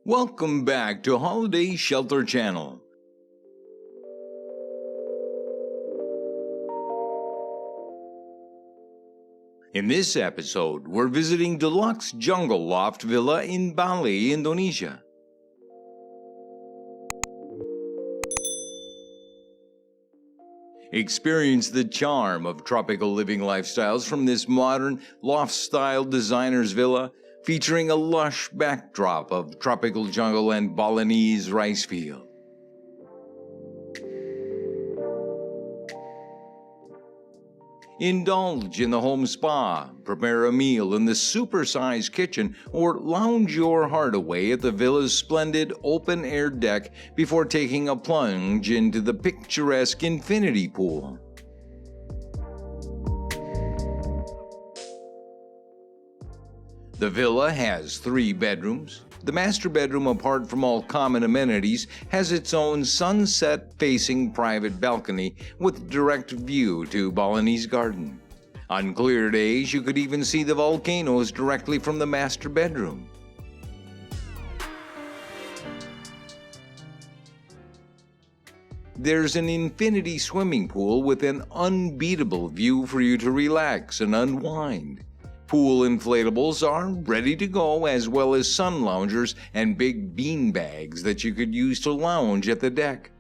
Welcome back to Holiday Shelter Channel. In this episode, we're visiting Deluxe Jungle Loft Villa in Bali, Indonesia. Experience the charm of tropical living lifestyles from this modern loft-style designer's villa, featuring a lush backdrop of tropical jungle and Balinese rice field. Indulge in the home spa, prepare a meal in the super-sized kitchen, or lounge your heart away at the villa's splendid open-air deck before taking a plunge into the picturesque infinity pool. The villa has 3 bedrooms. The master bedroom, apart from all common amenities, has its own sunset-facing private balcony with direct view to Balinese garden. On clear days, you could even see the volcanoes directly from the master bedroom. There's an infinity swimming pool with an unbeatable view for you to relax and unwind. Pool inflatables are ready to go, as well as sun loungers and big bean bags that you could use to lounge at the deck.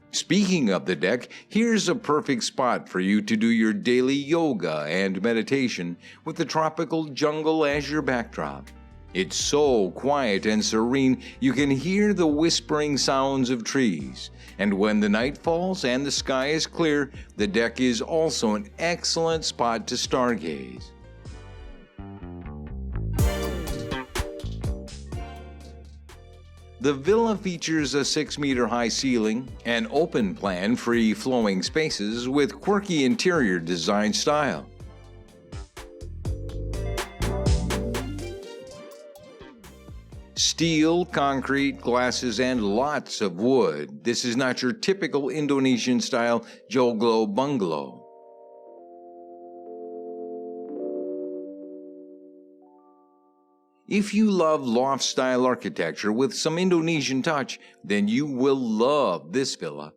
Speaking of the deck, here's a perfect spot for you to do your daily yoga and meditation with the tropical jungle as your backdrop. It's so quiet and serene you can hear the whispering sounds of trees. And when the night falls and the sky is clear, the deck is also an excellent spot to stargaze. The villa features a 6-meter high ceiling, an open plan free-flowing spaces with quirky interior design style. Steel, concrete, glasses, and lots of wood. This is not your typical Indonesian-style joglo bungalow. If you love loft-style architecture with some Indonesian touch, then you will love this villa.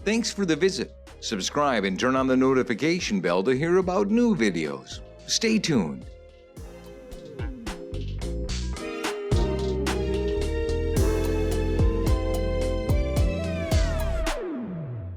Thanks for the visit. Subscribe and turn on the notification bell to hear about new videos. Stay tuned.